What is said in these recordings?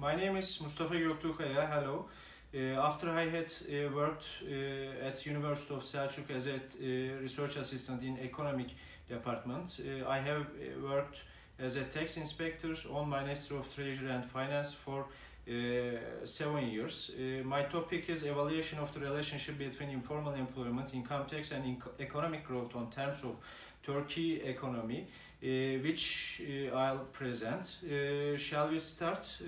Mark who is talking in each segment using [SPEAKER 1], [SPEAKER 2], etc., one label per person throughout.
[SPEAKER 1] My name is Mustafa Göktuğkaya. Hello. After I had worked at University of Selçuk as a research assistant in economic department, I have worked as a tax inspector on Ministry of Treasury and Finance for 7 years. My topic is evaluation of the relationship between informal employment, income tax, and economic growth on terms of Turkey economy, which I'll present. Shall we start?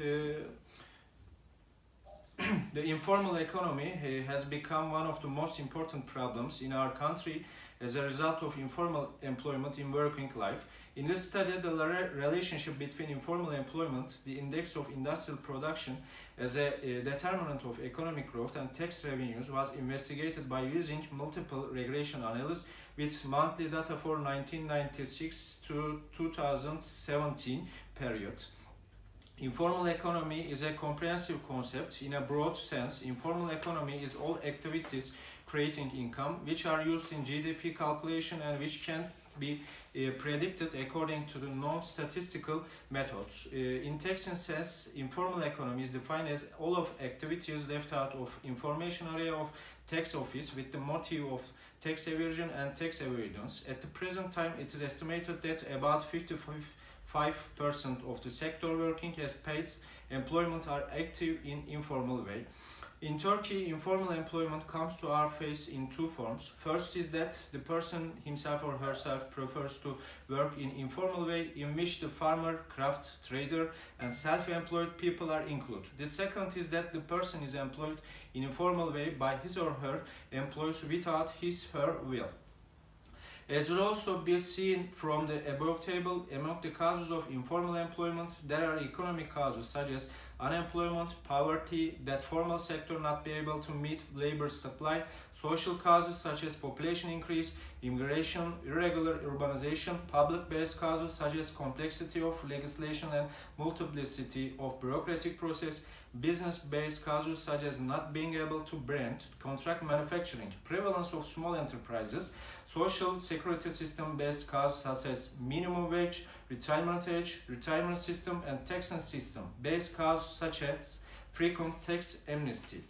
[SPEAKER 1] The informal economy has become one of the most important problems in our country as a result of informal employment in working life. In this study, the relationship between informal employment, the index of industrial production as a determinant of economic growth and tax revenues was investigated by using multiple regression analysis with monthly data for 1996 to 2017 period. Informal economy is a comprehensive concept. In a broad sense, informal economy is all activities creating income which are used in GDP calculation and which can be predicted according to the non-statistical methods. In tax sense, informal economy is defined as all of activities left out of information area of tax office with the motive of tax evasion and tax avoidance. At the present time, it is estimated that about 55% of the sector working as paid employment are active in informal way. In Turkey, informal employment comes to our face in two forms. First is that the person himself or herself prefers to work in informal way, in which the farmer, craft, trader, and self-employed people are included. The second is that the person is employed in informal way by his or her employers without his or her will. As will also be seen from the above table, among the causes of informal employment, there are economic causes such as unemployment, poverty, that formal sector not be able to meet labor supply, social causes such as population increase, immigration, irregular urbanization, public-based causes such as complexity of legislation and multiplicity of bureaucratic process, business-based causes such as not being able to brand, contract manufacturing, prevalence of small enterprises, social security system-based causes such as minimum wage, retirement age, retirement system, and tax system based causes such as frequent tax amnesty.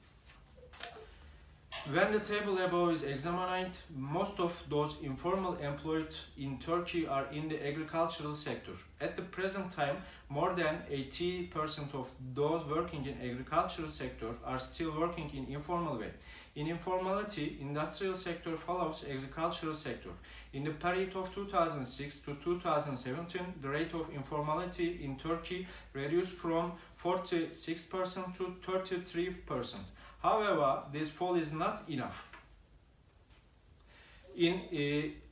[SPEAKER 1] When the table above is examined, most of those informal employed in Turkey are in the agricultural sector. At the present time, more than 80% of those working in agricultural sector are still working in informal way. In informality, industrial sector follows agricultural sector. In the period of 2006 to 2017, the rate of informality in Turkey reduced from 46% to 33%. However, this fall is not enough. In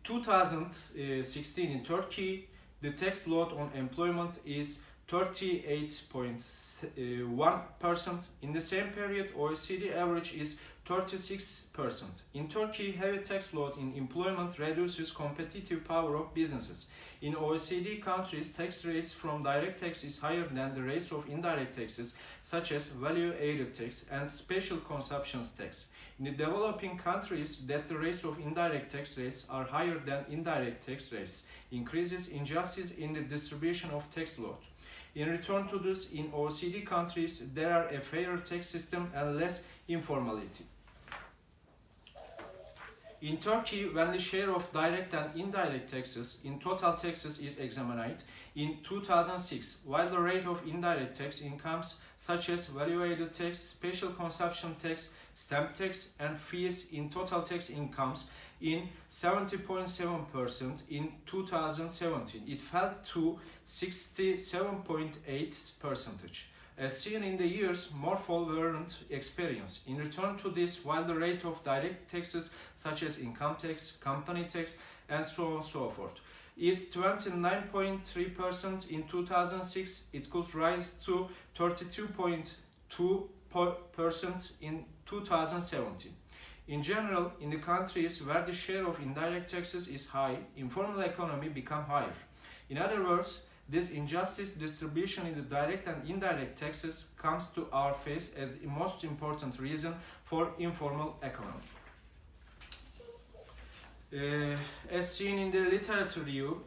[SPEAKER 1] 2016 in Turkey, the tax load on employment is 38.1%. In the same period, OECD average is 36%. In Turkey, heavy tax load in employment reduces competitive power of businesses. In OECD countries, tax rates from direct tax is higher than the rates of indirect taxes, such as value-added tax and special consumption tax. In the developing countries, that the rates of indirect tax rates are higher than indirect tax rates, increases injustice in the distribution of tax load. In return to this, in OECD countries, there are a fairer tax system and less informality. In Turkey, when the share of direct and indirect taxes in total taxes is examined, in 2006, while the rate of indirect tax incomes such as value-added tax, special consumption tax, stamp tax, and fees in total tax incomes in 70.7% in 2017, it fell to 67.8%. As seen in the years, more fall weren't experienced. In return to this, while the rate of direct taxes such as income tax, company tax, and so on and so forth is 29.3% in 2006, it could rise to 32.2% in 2017. In general, in the countries where the share of indirect taxes is high, informal economy become higher. In other words, this injustice distribution in the direct and indirect taxes comes to our face as the most important reason for informal economy. As seen in the literature review,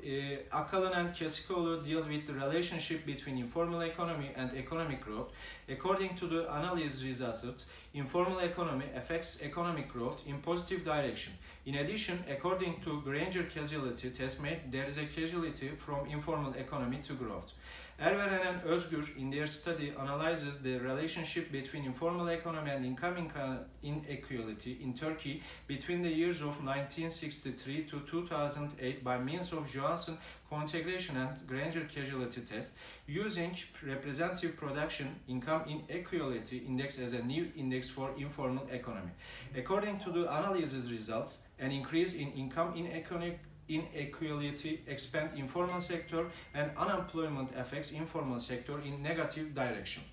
[SPEAKER 1] Akalın and Kesikoğlu deal with the relationship between informal economy and economic growth. According to the analysis results, informal economy affects economic growth in positive direction. In addition, according to Granger causality test made, there is a causality from informal economy to growth. Erveren and Özgür, in their study, analyzes the relationship between informal economy and income inequality in Turkey between the years of 1963 to 2008 by means of Johansson co-integration and Granger causality test, using representative production income inequality index as a new index for informal economy. According to the analysis results, an increase in income inequality expand informal sector and unemployment affects informal sector in negative direction.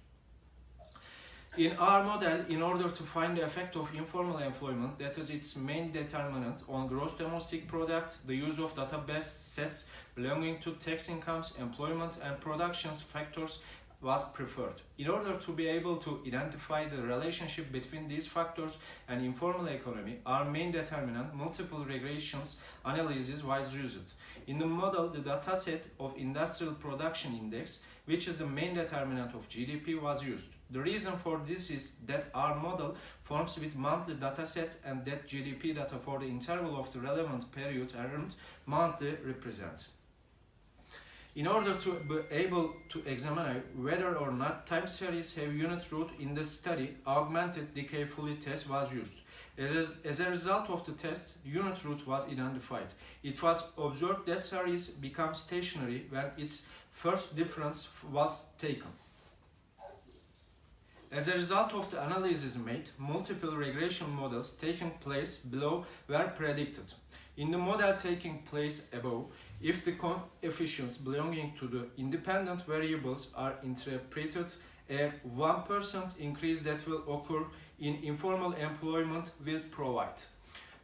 [SPEAKER 1] In our model, in order to find the effect of informal employment, that is its main determinant on gross domestic product, the use of database sets belonging to tax incomes, employment and production factors was preferred. In order to be able to identify the relationship between these factors and informal economy, our main determinant, multiple regressions analysis, was used. In the model, the dataset of industrial production index, which is the main determinant of GDP, was used. The reason for this is that our model forms with monthly dataset and that GDP data for the interval of the relevant period earned monthly represents. In order to be able to examine whether or not time series have unit root in the study, augmented decay fully test was used. As a result of the test, unit root was identified. It was observed that series become stationary when its first difference was taken. As a result of the analysis made, multiple regression models taking place below were predicted. In the model taking place above, if the coefficients belonging to the independent variables are interpreted, a 1% increase that will occur in informal employment will provide.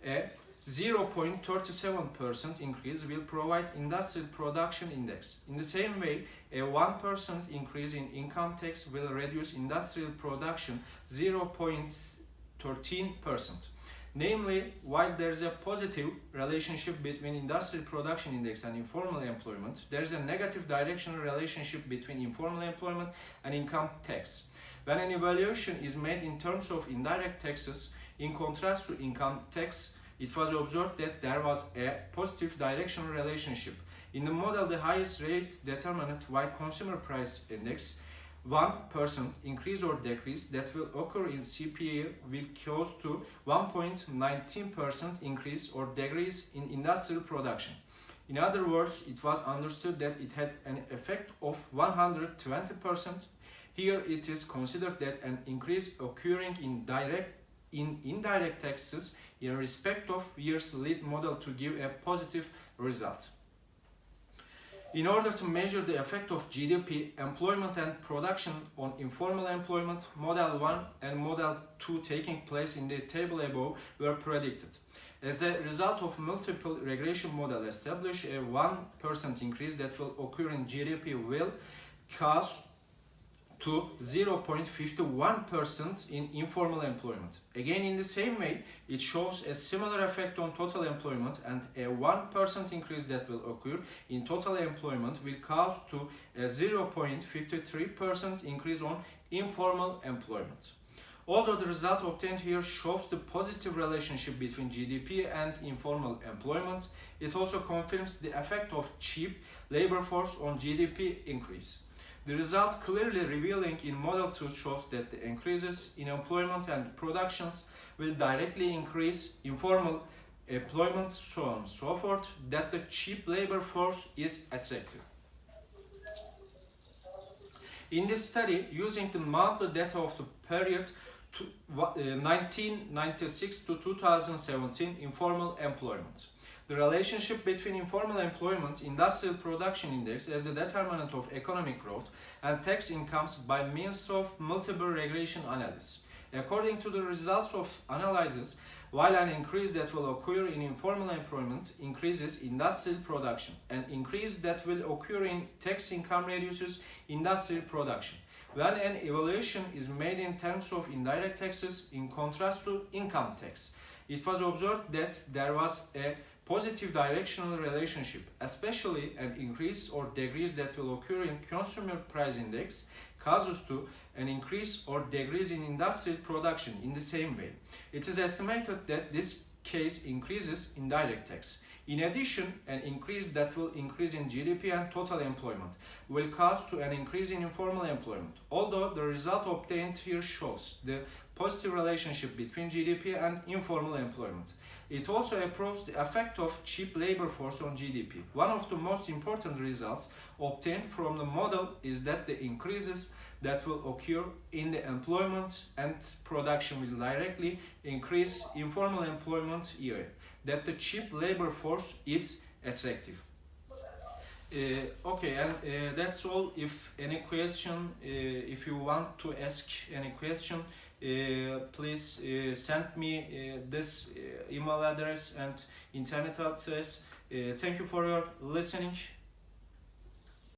[SPEAKER 1] A 0.37% increase will provide industrial production index. In the same way, a 1% increase in income tax will reduce industrial production 0.13%. Namely, while there is a positive relationship between industrial production index and informal employment, there is a negative directional relationship between informal employment and income tax. When an evaluation is made in terms of indirect taxes, in contrast to income tax, it was observed that there was a positive directional relationship. In the model, the highest rate determined by consumer price index, 1% increase or decrease that will occur in CPI will cause to 1.19% increase or decrease in industrial production. In other words, it was understood that it had an effect of 120%. Here it is considered that an increase occurring in indirect taxes in respect of years lead model to give a positive result. In order to measure the effect of GDP, employment and production on informal employment, Model 1 and Model 2 taking place in the table above were predicted. As a result of multiple regression model establish a 1% increase that will occur in GDP will cause to 0.51% in informal employment. Again, in the same way, it shows a similar effect on total employment, and a 1% increase that will occur in total employment will cause to a 0.53% increase on informal employment. Although the result obtained here shows the positive relationship between GDP and informal employment, it also confirms the effect of cheap labor force on GDP increase. The result clearly revealing in Model 2 shows that the increases in employment and productions will directly increase informal employment, so on and so forth, that the cheap labor force is attractive. In this study, using the monthly data of the period 1996 to 2017 informal employment. The relationship between informal employment, industrial production index as the determinant of economic growth, and tax incomes by means of multiple regression analysis. According to the results of analysis, while an increase that will occur in informal employment increases industrial production, an increase that will occur in tax income reduces industrial production. When an evaluation is made in terms of indirect taxes in contrast to income tax, it was observed that there was a positive directional relationship, especially an increase or decrease that will occur in consumer price index, causes to an increase or decrease in industrial production in the same way. It is estimated that this case increases indirect tax. In addition, an increase that will increase in GDP and total employment will cause to an increase in informal employment. Although the result obtained here shows the positive relationship between GDP and informal employment. It also approves the effect of cheap labor force on GDP. One of the most important results obtained from the model is that the increases that will occur in the employment and production will directly increase informal employment area, that the cheap labor force is attractive. Okay, and that's all. If any question, if you want to ask any question, please send me this email address and internet address. Thank you for your listening.